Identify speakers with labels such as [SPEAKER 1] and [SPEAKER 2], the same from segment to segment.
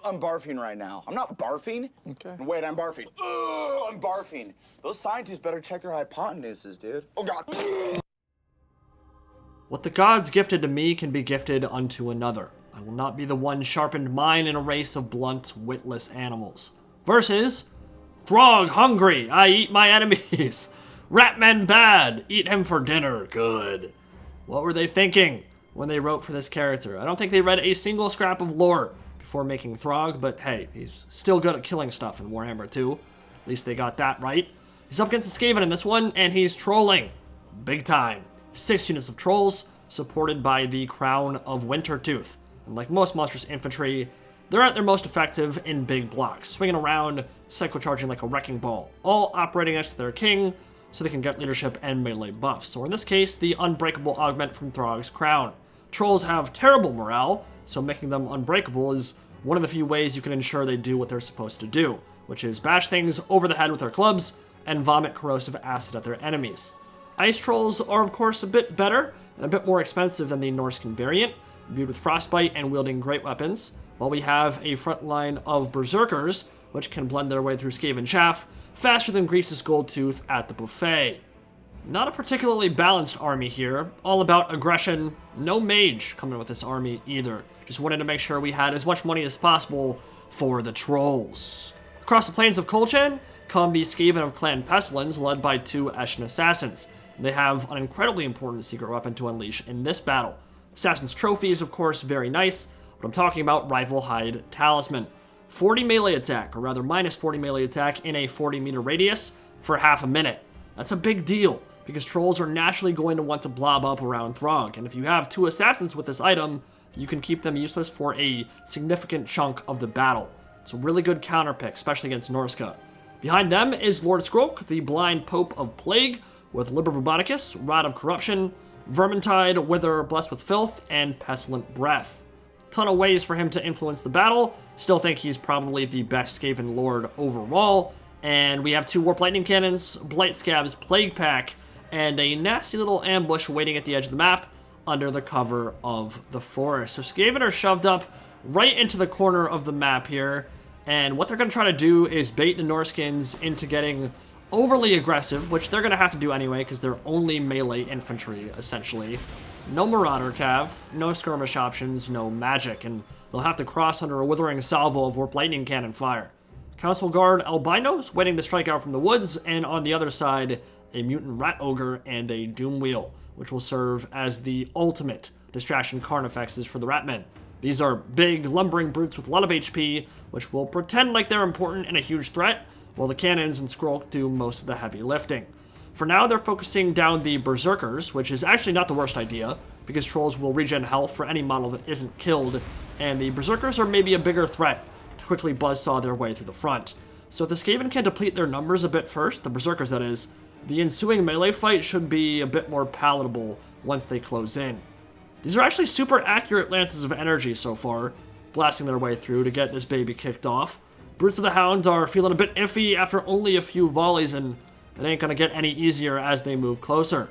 [SPEAKER 1] I'm barfing right now. I'm not barfing.
[SPEAKER 2] Okay.
[SPEAKER 1] Wait, I'm barfing. I'm barfing. Those scientists better check their hypotenuses, dude. Oh, God.
[SPEAKER 3] What the gods gifted to me can be gifted unto another. I will not be the one sharpened mine in a race of blunt, witless animals. Versus, Throgg hungry, I eat my enemies. Ratman bad, eat him for dinner, good. What were they thinking when they wrote for this character? I don't think they read a single scrap of lore before making Throgg, but hey, he's still good at killing stuff in Warhammer 2. At least they got that right. He's up against the Skaven in this one, and he's trolling. Big time. 6 units of trolls, supported by the Crown of Wintertooth. And like most monstrous infantry, they're at their most effective in big blocks, swinging around, cyclocharging like a wrecking ball, all operating next to their king, so they can get leadership and melee buffs, or in this case, the Unbreakable augment from Throgg's Crown. Trolls have terrible morale, so making them unbreakable is one of the few ways you can ensure they do what they're supposed to do, which is bash things over the head with their clubs and vomit corrosive acid at their enemies. Ice Trolls are of course a bit better and a bit more expensive than the Norscan variant, imbued with frostbite and wielding great weapons, while we have a front line of Berserkers, which can blend their way through Skaven chaff faster than Grease's gold tooth at the buffet. Not a particularly balanced army here, all about aggression, no mage coming with this army either. Just wanted to make sure we had as much money as possible for the trolls. Across the plains of Kolchan come the Skaven of Clan Pestilens, led by 2 Eshin assassins. They have an incredibly important secret weapon to unleash in this battle. Assassin's Trophy is of course very nice, but I'm talking about Rival Hide Talisman. 40 melee attack, or rather minus 40 melee attack in a 40 meter radius for half a minute. That's a big deal, because trolls are naturally going to want to blob up around Throgg, and if you have 2 assassins with this item, you can keep them useless for a significant chunk of the battle. It's a really good counter pick, especially against Norsca. Behind them is Lord Skrolk, the Blind Pope of Plague, with Liber Bubonicus, Rod of Corruption, Vermintide, Wither, Blessed with Filth, and Pestilent Breath. Ton of ways for him to influence the battle. Still think he's probably the best Skaven Lord overall. And we have 2 Warp Lightning Cannons, Blight Scab's Plague Pack, and a nasty little ambush waiting at the edge of the map under the cover of the forest. So Skaven are shoved up right into the corner of the map here. And what they're going to try to do is bait the Norskins into getting overly aggressive, which they're going to have to do anyway because they're only melee infantry, essentially. No Marauder Cav, no skirmish options, no magic, and they'll have to cross under a withering salvo of Warp Lightning Cannon fire. Council Guard Albinos waiting to strike out from the woods, and on the other side, a Mutant Rat Ogre and a Doom Wheel, which will serve as the ultimate distraction Carnifexes for the Ratmen. These are big, lumbering brutes with a lot of HP, which will pretend like they're important and a huge threat, while the cannons and Skrolk do most of the heavy lifting. For now, they're focusing down the Berserkers, which is actually not the worst idea, because trolls will regen health for any model that isn't killed, and the Berserkers are maybe a bigger threat to quickly buzzsaw their way through the front. So if the Skaven can deplete their numbers a bit first, the Berserkers that is, the ensuing melee fight should be a bit more palatable once they close in. These are actually super accurate lances of energy so far, blasting their way through to get this baby kicked off. Brutes of the Hound are feeling a bit iffy after only a few volleys, and it ain't gonna get any easier as they move closer.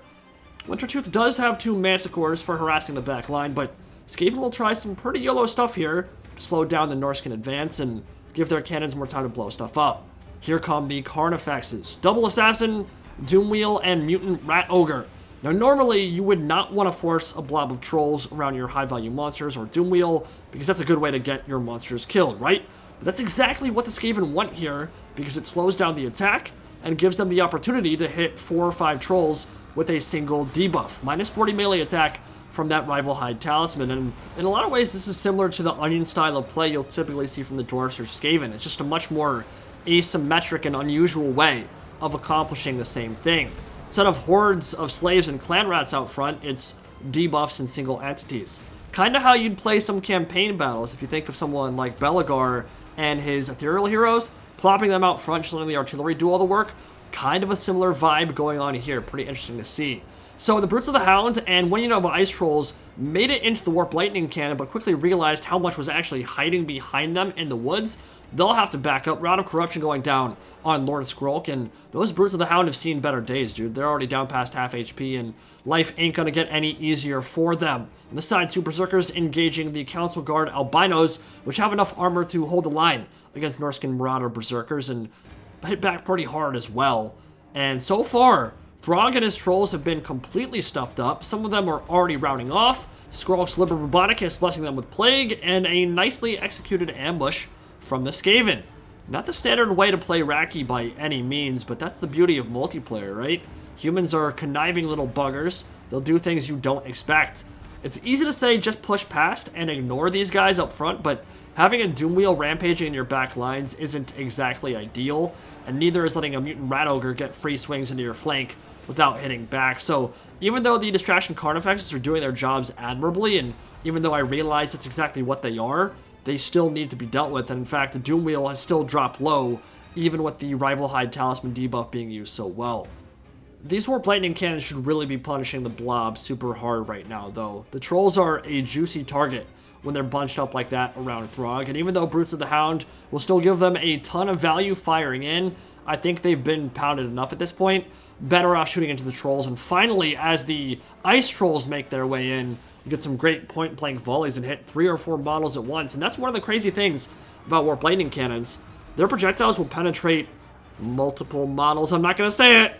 [SPEAKER 3] Wintertooth does have 2 Manticores for harassing the back line, but Skaven will try some pretty YOLO stuff here to slow down the Norscan advance and give their cannons more time to blow stuff up. Here come the Carnifexes. Double Assassin, Doomwheel, and Mutant Rat Ogre. Now normally you would not want to force a blob of trolls around your high value monsters or Doomwheel, because that's a good way to get your monsters killed, right? But that's exactly what the Skaven want here, because it slows down the attack and gives them the opportunity to hit 4 or 5 trolls with a single debuff. Minus 40 melee attack from that Rival Hide Talisman, and in a lot of ways this is similar to the Onion style of play you'll typically see from the Dwarfs or Skaven. It's just a much more asymmetric and unusual way of accomplishing the same thing. Instead of hordes of slaves and clan rats out front, it's debuffs and single entities. Kinda how you'd play some campaign battles if you think of someone like Belagar and his ethereal heroes, plopping them out front, just letting the artillery do all the work. Kind of a similar vibe going on here, pretty interesting to see. So the Brutes of the Hound and Winning of Ice Trolls made it into the Warp Lightning Cannon, but quickly realized how much was actually hiding behind them in the woods. They'll have to back up. Rod of Corruption going down on Lord Skrulk, and those Brutes of the Hound have seen better days, dude. They're already down past half HP, and life ain't gonna get any easier for them. On the side, 2 Berserkers engaging the Council Guard Albinos, which have enough armor to hold the line against Norscan Marauder Berserkers, and hit back pretty hard as well. And so far, Throgg and his trolls have been completely stuffed up. Some of them are already rounding off. Skrulk's Liber Roboticus blessing them with Plague, and a nicely executed ambush from the Skaven. Not the standard way to play Raki by any means, but that's the beauty of multiplayer, right? Humans are conniving little buggers. They'll do things you don't expect. It's easy to say just push past and ignore these guys up front, but having a Doomwheel rampaging in your back lines isn't exactly ideal, and neither is letting a Mutant Rat Ogre get free swings into your flank without hitting back. So even though the Distraction Carnifexes are doing their jobs admirably, and even though I realize that's exactly what they are, they still need to be dealt with. And in fact, the Doomwheel has still dropped low, even with the Rival Hide Talisman debuff being used so well. These Warp Lightning Cannons should really be punishing the Blob super hard right now, though. The Trolls are a juicy target when they're bunched up like that around Throgg, and even though Brutes of the Hound will still give them a ton of value firing in, I think they've been pounded enough at this point. Better off shooting into the Trolls, and finally, as the Ice Trolls make their way in, you get some great point-blank volleys and hit 3 or 4 models at once, and that's one of the crazy things about Warp Lightning Cannons. Their projectiles will penetrate multiple models. I'm not gonna say it!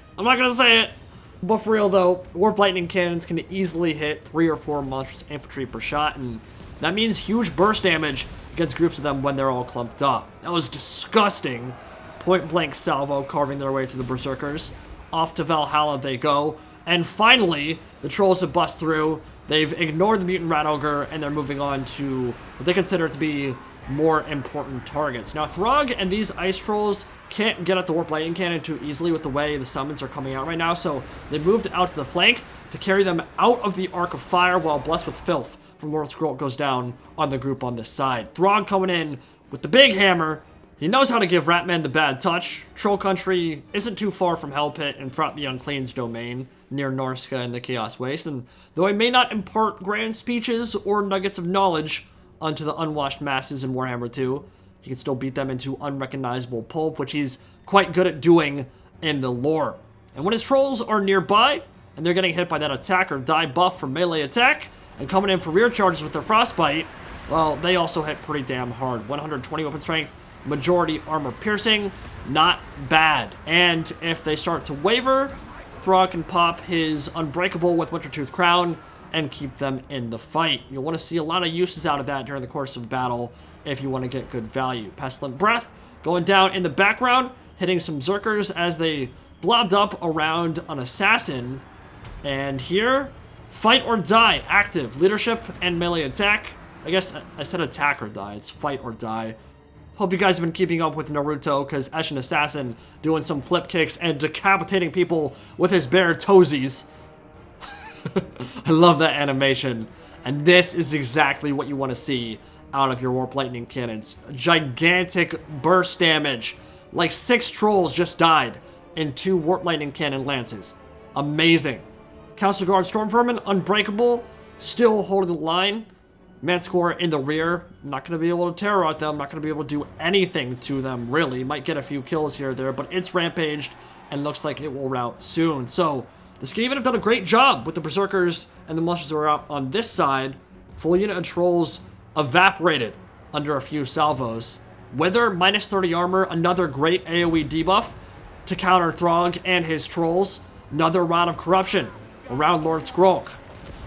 [SPEAKER 3] But for real though, Warp Lightning Cannons can easily hit 3 or 4 monstrous infantry per shot, and that means huge burst damage against groups of them when they're all clumped up. That was disgusting. Point-blank salvo carving their way through the Berserkers. Off to Valhalla they go. And finally, the Trolls have bust through. They've ignored the Mutant Rat Ogre, and they're moving on to what they consider to be more important targets. Now, Throgg and these Ice Trolls can't get at the Warp Lightning Cannon too easily with the way the summons are coming out right now, so they moved out to the flank to carry them out of the Arc of Fire, while Blessed with Filth from Lord Skrulk goes down on the group on this side. Throgg coming in with the big hammer. He knows how to give Ratman the bad touch. Troll Country isn't too far from Hell Pit and Throt the Unclean's domain, near Norsca and the Chaos Waste, and though I may not impart grand speeches or nuggets of knowledge onto the unwashed masses in Warhammer 2, he can still beat them into unrecognizable pulp, which he's quite good at doing in the lore. And when his trolls are nearby, and they're getting hit by that attack or die buff from melee attack, and coming in for rear charges with their Frostbite, well, they also hit pretty damn hard. 120 weapon strength, majority armor piercing, not bad. And if they start to waver, Throgg can pop his Unbreakable with Wintertooth Crown and keep them in the fight. You'll want to see a lot of uses out of that during the course of battle if you want to get good value. Pestilent Breath going down in the background, hitting some Zerkers as they blobbed up around an Assassin. And here, Fight or Die, active. Leadership and melee attack. I guess I said attack or die. It's fight or die. Hope you guys have been keeping up with Naruto, because as an assassin, doing some flip kicks and decapitating people with his bare toesies. I love that animation. And this is exactly what you want to see out of your Warp Lightning Cannons. Gigantic burst damage. Like 6 trolls just died in 2 Warp Lightning Cannon lances. Amazing. Council Guard Storm Vermin, Unbreakable, still holding the line. Manticore in the rear, not going to be able to terror out them, not going to be able to do anything to them, really. Might get a few kills here or there, but it's rampaged and looks like it will rout soon. So, the Skaven have done a great job with the Berserkers and the monsters that are out on this side. Full unit of Trolls evaporated under a few salvos. Wither, minus 30 armor, another great AoE debuff to counter Throgg and his Trolls. Another Rod of Corruption around Lord Skrulk.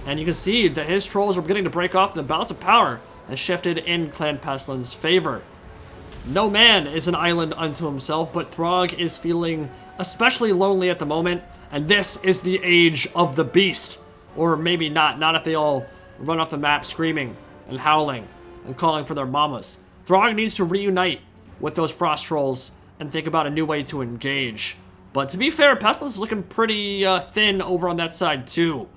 [SPEAKER 3] And you can see that his Trolls are beginning to break off, and the balance of power has shifted in Clan Pestilens' favor. No man is an island unto himself, but Throgg is feeling especially lonely at the moment, and this is the age of the beast. Or maybe not if they all run off the map screaming and howling and calling for their mamas. Throgg needs to reunite with those Frost Trolls and think about a new way to engage. But to be fair, Pestilens is looking pretty thin over on that side too.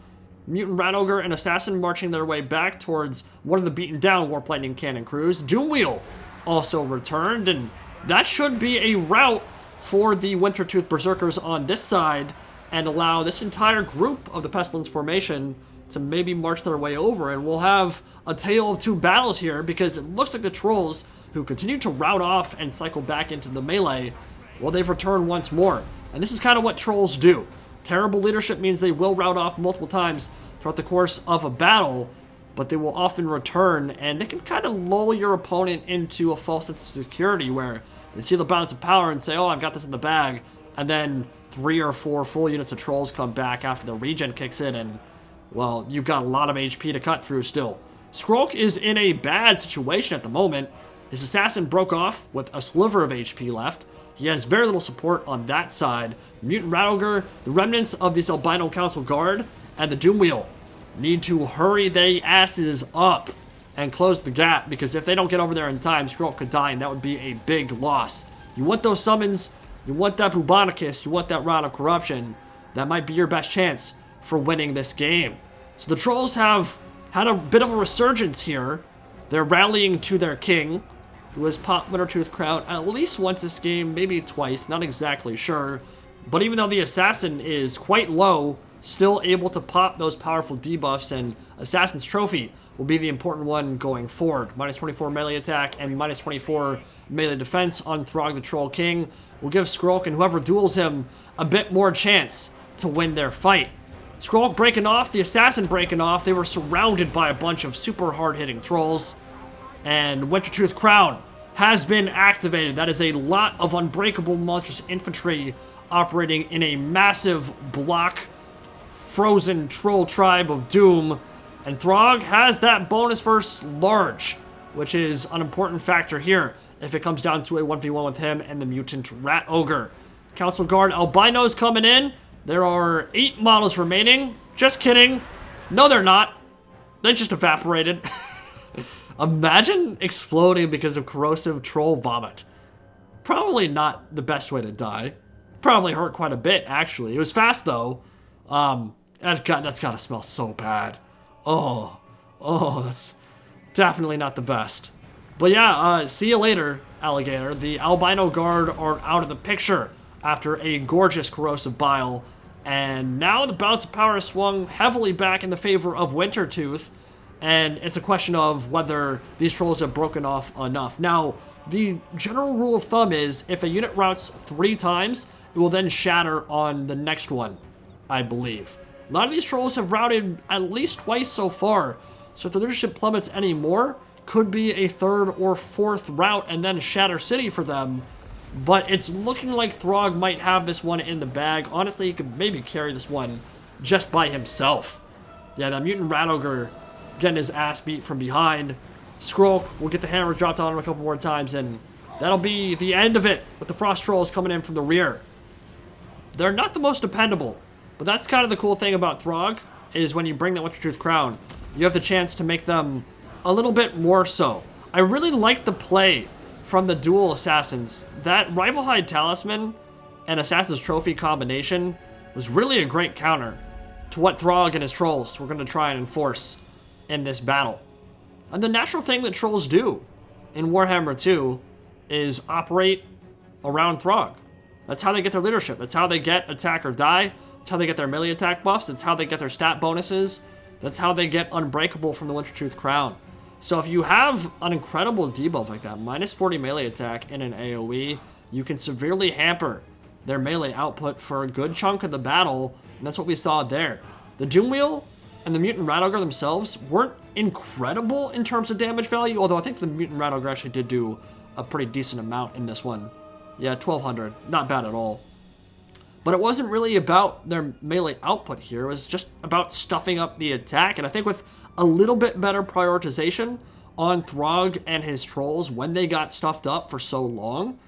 [SPEAKER 3] Mutant Rat Ogre and Assassin marching their way back towards one of the beaten down Warp Lightning Cannon crews. Doomwheel also returned, and that should be a rout for the Wintertooth Berserkers on this side, and allow this entire group of the Pestilens formation to maybe march their way over, and we'll have a tale of two battles here, because it looks like the Trolls, who continue to rout off and cycle back into the melee, well, they've returned once more. And this is kind of what Trolls do. Terrible leadership means they will rout off multiple times throughout the course of a battle, but they will often return, and they can kind of lull your opponent into a false sense of security where they see the balance of power and say, oh, I've got this in the bag, and then 3 or 4 full units of Trolls come back after the regen kicks in, and, well, you've got a lot of HP to cut through still. Skrulk is in a bad situation at the moment. His assassin broke off with a sliver of HP left. He has very little support on that side. Mutant Rat Ogre, the remnants of this Albino Council Guard, and the Doom Wheel need to hurry they asses up and close the gap, because if they don't get over there in time, Skrulk could die, and that would be a big loss. You want those summons, you want that Bubonicus, you want that Rod of Corruption. That might be your best chance for winning this game. So the Trolls have had a bit of a resurgence here. They're rallying to their king, who has popped Wintertooth Crown at least once this game, maybe twice, not exactly sure. But even though the Assassin is quite low, still able to pop those powerful debuffs, and Assassin's Trophy will be the important one going forward. Minus 24 melee attack and minus 24 melee defense on Throgg the Troll King will give Skrulk and whoever duels him a bit more chance to win their fight. Skrulk breaking off, the Assassin breaking off. They were surrounded by a bunch of super hard-hitting Trolls. And Wintertooth Crown has been activated. That is a lot of Unbreakable Monstrous Infantry operating in a massive block frozen troll tribe of doom. And Throgg has that bonus versus large, which is an important factor here if it comes down to a 1v1 with him and the Mutant Rat Ogre. Council Guard Albinos coming in. There are 8 models remaining. Just kidding. No, they're not. They just evaporated. Imagine exploding because of corrosive troll vomit. Probably not the best way to die. Probably hurt quite a bit, actually. It was fast, though. That's gotta smell so bad. Oh, that's definitely not the best. But yeah, see you later, alligator. The Albino Guard are out of the picture after a gorgeous corrosive bile. And now the balance of power is swung heavily back in the favor of Wintertooth. And it's a question of whether these Trolls have broken off enough. Now, the general rule of thumb is if a unit routes 3 times, it will then shatter on the next one, I believe. A lot of these Trolls have routed at least twice so far. So if the leadership plummets any more, could be a 3rd or 4th route and then Shatter City for them. But it's looking like Throgg might have this one in the bag. Honestly, he could maybe carry this one just by himself. Yeah, that Mutant Rat Ogre getting his ass beat from behind. Skrulk will get the hammer dropped on him a couple more times, and that'll be the end of it with the Frost Trolls coming in from the rear. They're not the most dependable, but that's kind of the cool thing about Throgg, is when you bring that Wintertooth Crown, you have the chance to make them a little bit more so. I really like the play from the dual assassins. That Rivalhide Talisman and Assassin's Trophy combination was really a great counter to what Throgg and his Trolls were going to try and enforce in this battle. And the natural thing that Trolls do in Warhammer 2 is operate around Throgg. That's how they get their leadership. That's how they get attack or die. That's how they get their melee attack buffs. That's how they get their stat bonuses. That's how they get Unbreakable from the Wintertooth Crown. So if you have an incredible debuff like that, minus 40 melee attack in an AoE, you can severely hamper their melee output for a good chunk of the battle, and that's what we saw there. The Doom Wheel and the Mutant Rat Ogre themselves weren't incredible in terms of damage value, although I think the Mutant Rat Ogre actually did do a pretty decent amount in this one. Yeah, 1200, not bad at all. But it wasn't really about their melee output here, it was just about stuffing up the attack, and I think with a little bit better prioritization on Throgg and his Trolls when they got stuffed up for so long,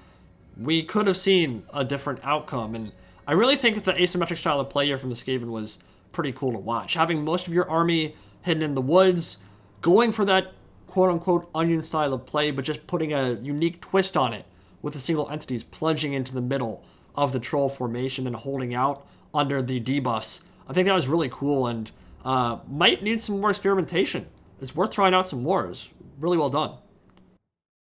[SPEAKER 3] we could have seen a different outcome. And I really think that the asymmetric style of play here from the Skaven was pretty cool to watch. Having most of your army hidden in the woods, going for that quote-unquote onion style of play, but just putting a unique twist on it with the single entities plunging into the middle of the Troll formation and holding out under the debuffs. I think that was really cool, and might need some more experimentation. It's worth trying out some more. It's really well done.